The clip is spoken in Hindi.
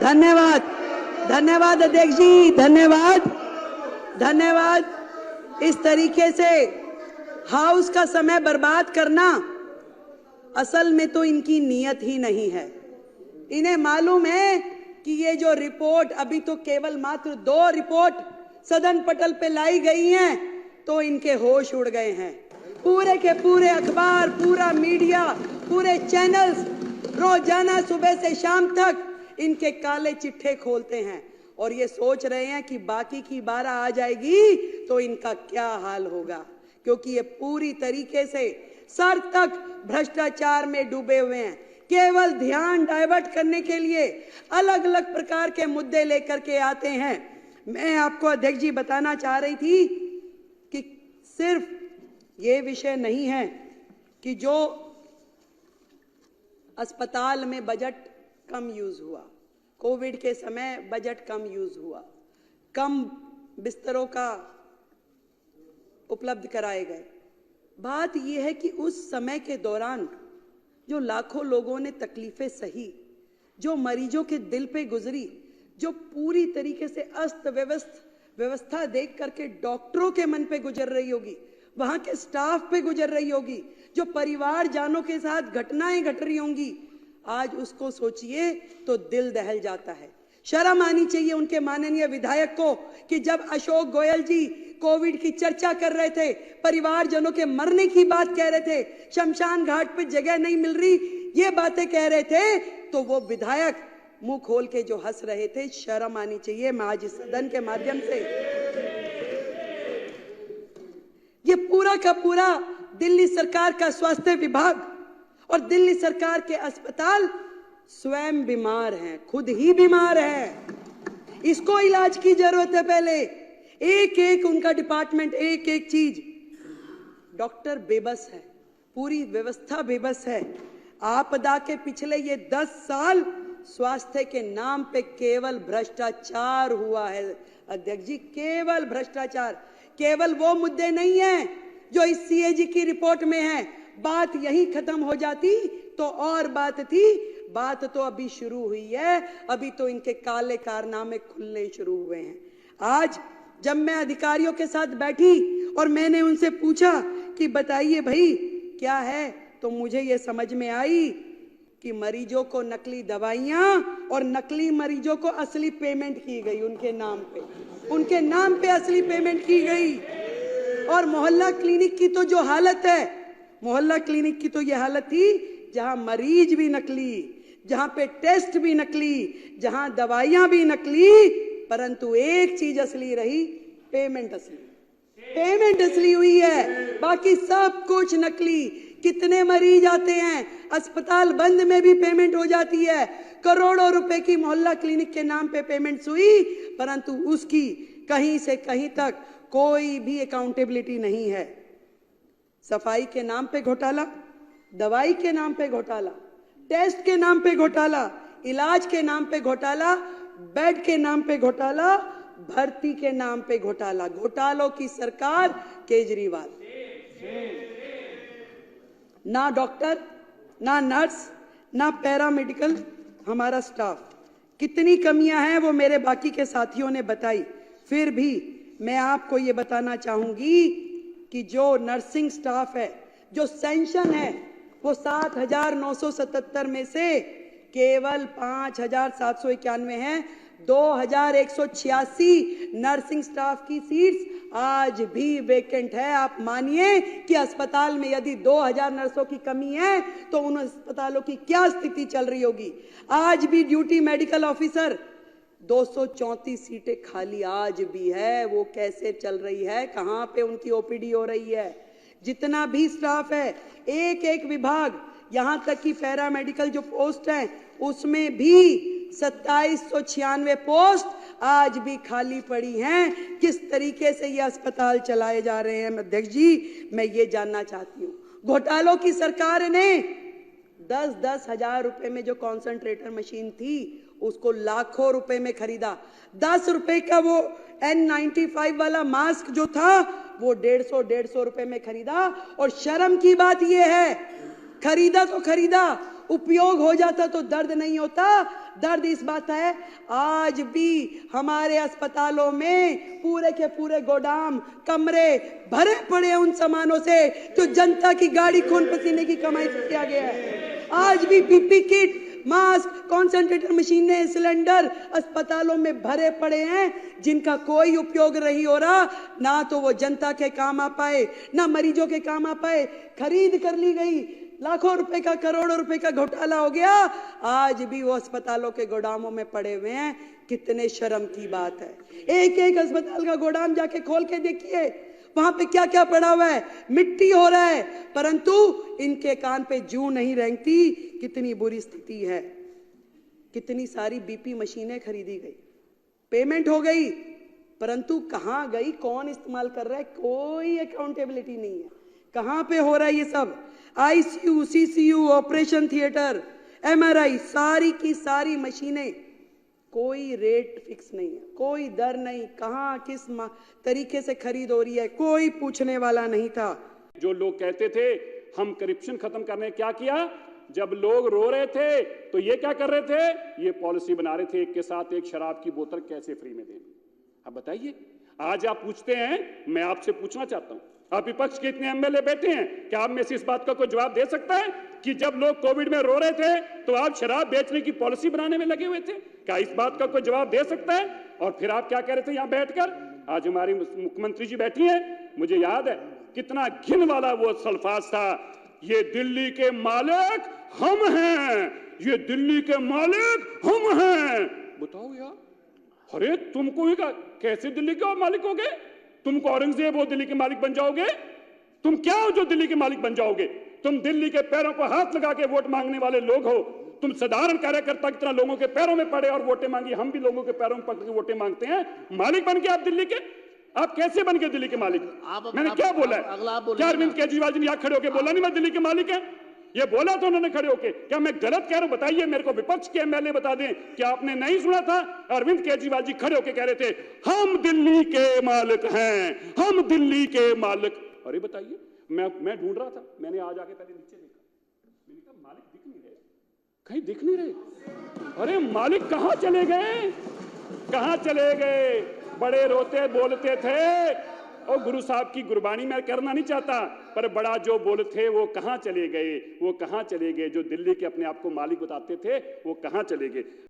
धन्यवाद, धन्यवाद अध्यक्ष जी, धन्यवाद, धन्यवाद। इस तरीके से हाउस का समय बर्बाद करना असल में तो इनकी नीयत ही नहीं है। इन्हें मालूम है कि ये जो रिपोर्ट, अभी तो केवल मात्र 2 रिपोर्ट सदन पटल पे लाई गई हैं, तो इनके होश उड़ गए हैं। पूरे के पूरे अखबार, पूरा मीडिया, पूरे चैनल्स रोजाना सुबह से शाम तक इनके काले चिट्ठे खोलते हैं और ये सोच रहे हैं कि बाकी की 12 आ जाएगी तो इनका क्या हाल होगा, क्योंकि ये पूरी तरीके से सर तक भ्रष्टाचार में डूबे हुए हैं। केवल ध्यान डाइवर्ट करने के लिए अलग अलग प्रकार के मुद्दे लेकर के आते हैं। मैं आपको अध्यक्ष जी बताना चाह रही थी कि सिर्फ ये विषय नहीं है कि जो अस्पताल में बजट कम यूज हुआ, कोविड के समय बजट कम यूज हुआ, कम बिस्तरों का उपलब्ध कराए गए। बात यह है कि उस समय के दौरान जो लाखों लोगों ने तकलीफें सही, जो मरीजों के दिल पे गुजरी, जो पूरी तरीके से अस्त व्यवस्था देख करके डॉक्टरों के मन पे गुजर रही होगी, वहां के स्टाफ पे गुजर रही होगी, जो परिवार जानों के साथ घटनाएं घट रही होंगी, आज उसको सोचिए तो दिल दहल जाता है। शर्म आनी चाहिए उनके माननीय विधायक को कि जब अशोक गोयल जी कोविड की चर्चा कर रहे थे, परिवारजनों के मरने की बात कह रहे थे, शमशान घाट पे जगह नहीं मिल रही, ये बातें कह रहे थे, तो वो विधायक मुंह खोल के जो हंस रहे थे। शर्म आनी चाहिए। मैं आज इस सदन के माध्यम से ये पूरा का पूरा दिल्ली सरकार का स्वास्थ्य विभाग और दिल्ली सरकार के अस्पताल स्वयं बीमार हैं, खुद ही बीमार हैं। इसको इलाज की जरूरत है। पहले एक एक उनका डिपार्टमेंट, एक एक चीज, डॉक्टर बेबस है, पूरी व्यवस्था बेबस है। आपदा के पिछले ये 10 साल स्वास्थ्य के नाम पे केवल भ्रष्टाचार हुआ है अध्यक्ष जी, केवल भ्रष्टाचार। केवल वो मुद्दे नहीं है जो इस सीएजी की रिपोर्ट में है। बात यही खत्म हो जाती तो और बात थी, बात तो अभी शुरू हुई है। अभी तो इनके काले कारनामे खुलने शुरू हुए हैं। आज जब मैं अधिकारियों के साथ बैठी और मैंने उनसे पूछा कि बताइए भाई क्या है, तो मुझे ये समझ में आई कि मरीजों को नकली दवाइयां और नकली मरीजों को असली पेमेंट की गई उनके नाम पे असली पेमेंट की गई। और मोहल्ला क्लिनिक की तो जो हालत है, मोहल्ला क्लिनिक की तो ये हालत थी जहां मरीज भी नकली, जहां पे टेस्ट भी नकली, जहां दवाइयां भी नकली, परंतु एक चीज असली रही, पेमेंट असली हुई है, बाकी सब कुछ नकली। कितने मरीज आते हैं, अस्पताल बंद में भी पेमेंट हो जाती है। करोड़ों रुपए की मोहल्ला क्लिनिक के नाम पे पेमेंट्स हुई, परंतु उसकी कहीं से कहीं तक कोई भी अकाउंटेबिलिटी नहीं है। सफाई के नाम पे घोटाला, दवाई के नाम पे घोटाला, टेस्ट के नाम पे घोटाला, इलाज के नाम पे घोटाला, बेड के नाम पे घोटाला, भर्ती के नाम पे घोटाला। घोटालों की सरकार केजरीवाल। ना डॉक्टर, ना नर्स, ना पैरामेडिकल हमारा स्टाफ। कितनी कमियां हैं वो मेरे बाकी के साथियों ने बताई। फिर भी मैं आपको ये बताना चाहूंगी कि जो नर्सिंग स्टाफ है, जो सेंशन है, वो 7,977 में से केवल 5,791 हैं। 2,186 नर्सिंग स्टाफ की सीट्स आज भी वेकेंट है। आप मानिए कि अस्पताल में यदि 2,000 नर्सों की कमी है तो उन अस्पतालों की क्या स्थिति चल रही होगी। आज भी ड्यूटी मेडिकल ऑफिसर 234 सीटें खाली आज भी है। वो कैसे चल रही है, कहां पे उनकी ओपीडी हो रही है। जितना भी स्टाफ है, एक एक विभाग, यहां तक कि पैरामेडिकल जो पोस्ट है उसमें भी 2796 पोस्ट आज भी खाली पड़ी हैं। किस तरीके से ये अस्पताल चलाए जा रहे हैं अध्यक्ष जी, मैं ये जानना चाहती हूँ। घोटालों की सरकार ने 10-10 हजार रुपए में जो कॉन्सेंट्रेटर मशीन थी उसको लाखों रुपए में खरीदा। 10 रुपए का वो N95 वाला मास्क जो था वो 150 रुपए में खरीदा। और शर्म की बात यह है खरीदा तो खरीदा, उपयोग हो जाता तो दर्द नहीं होता। दर्द इस बात है, आज भी हमारे अस्पतालों में पूरे के पूरे गोदाम, कमरे भरे पड़े हैं उन सामानों से जो जनता की गाड़ी खून पसीने की कमाई से किया गया है। आज भी पीपी किट, मास्क, कॉन्सेंट्रेटर मशीनें, सिलेंडर अस्पतालों में भरे पड़े हैं जिनका कोई उपयोग नहीं हो रहा। ना तो वो जनता के काम आ पाए, ना मरीजों के काम आ पाए। खरीद कर ली गई, लाखों रुपए का, करोड़ों रुपए का घोटाला हो गया, आज भी वो अस्पतालों के गोदामों में पड़े हुए हैं। कितने शर्म की बात है। एक एक अस्पताल का गोदाम जाके खोल के देखिए, वहां पे क्या क्या पड़ा हुआ है। मिट्टी हो रहा है, परंतु इनके कान पे जूं नहीं रेंगती। कितनी बुरी स्थिति है। कितनी सारी बीपी मशीनें खरीदी गई, पेमेंट हो गई, परंतु कहां गई, कौन इस्तेमाल कर रहा है, कोई अकाउंटेबिलिटी नहीं है। कहां पे हो रहा है ये सब। ICU, CCU, operation theatre, MRI, सारी की सारी मशीनें, कोई रेट फिक्स नहीं है, कोई दर नहीं, कहां किस तरीके से खरीद हो रही है, कोई पूछने वाला नहीं था। जो लोग कहते थे हम करप्शन खत्म करने, क्या किया? जब लोग रो रहे थे तो ये क्या कर रहे थे? ये पॉलिसी बना रहे थे, एक के साथ एक शराब की बोतल कैसे फ्री में देनी। अब बताइए, आज आप पूछते हैं, मैं आपसे पूछना चाहता हूं, आप विपक्ष के इतने एमएलए बैठे हैं, क्या आप में से इस बात का कोई जवाब दे सकता है कि जब लोग कोविड में रो रहे थे तो आप शराब बेचने की पॉलिसी बनाने में लगे हुए थे? क्या इस बात का कोई जवाब दे सकता है? और फिर आप क्या कह रहे थे यहां बैठकर? आज हमारी मुख्यमंत्री जी बैठी हैं, मुझे याद है कितना घिन वाला वो अल्फाज था, ये दिल्ली के मालिक हम हैं, ये दिल्ली के मालिक हम हैं। बताओ यार, अरे तुमको ही कैसे दिल्ली के मालिक हो गए? तुमको औरंगजेब हो दिल्ली के मालिक बन जाओगे? तुम क्या हो जो दिल्ली के मालिक बन जाओगे? तुम दिल्ली के पैरों को हाथ लगा के वोट मांगने वाले लोग हो। तुम साधारण कार्यकर्ता की तरह लोगों के पैरों में पड़े और वोटें मांगी। हम भी लोगों के पैरों में पकड़ के वोटें मांगते हैं। मालिक बन के आप दिल्ली के, आप कैसे बन गए दिल्ली के मालिक? मैंने क्या बोला है? क्या अरविंद केजरीवाल जी ने यहां खड़े होकर बोला नहीं मैं दिल्ली के मालिक है? ये बोला तो उन्होंने खड़े होके। क्या मैं गलत कह रहा हूं? बताइए मेरे को, विपक्ष के एमएलए बता दें, क्या आपने नहीं सुना था? अरविंद केजरीवाल जी खड़े होके कह रहे थे हम दिल्ली के मालिक हैं, हम दिल्ली के मालिक। अरे बताइए, मैं ढूंढ रहा था, मैंने आज आके पहले नीचे देखा, मैंने कहा मालिक दिख नहीं रहे, कहीं दिख नहीं रहे। अरे मालिक कहां चले गए, कहां चले गए? बड़े रोते बोलते थे, और गुरु साहब की गुरबानी मैं करना नहीं चाहता, पर बड़ा जो बोल थे वो कहां चले गए? वो कहां चले गए? जो दिल्ली के अपने आप को मालिक बताते थे वो कहां चले गए?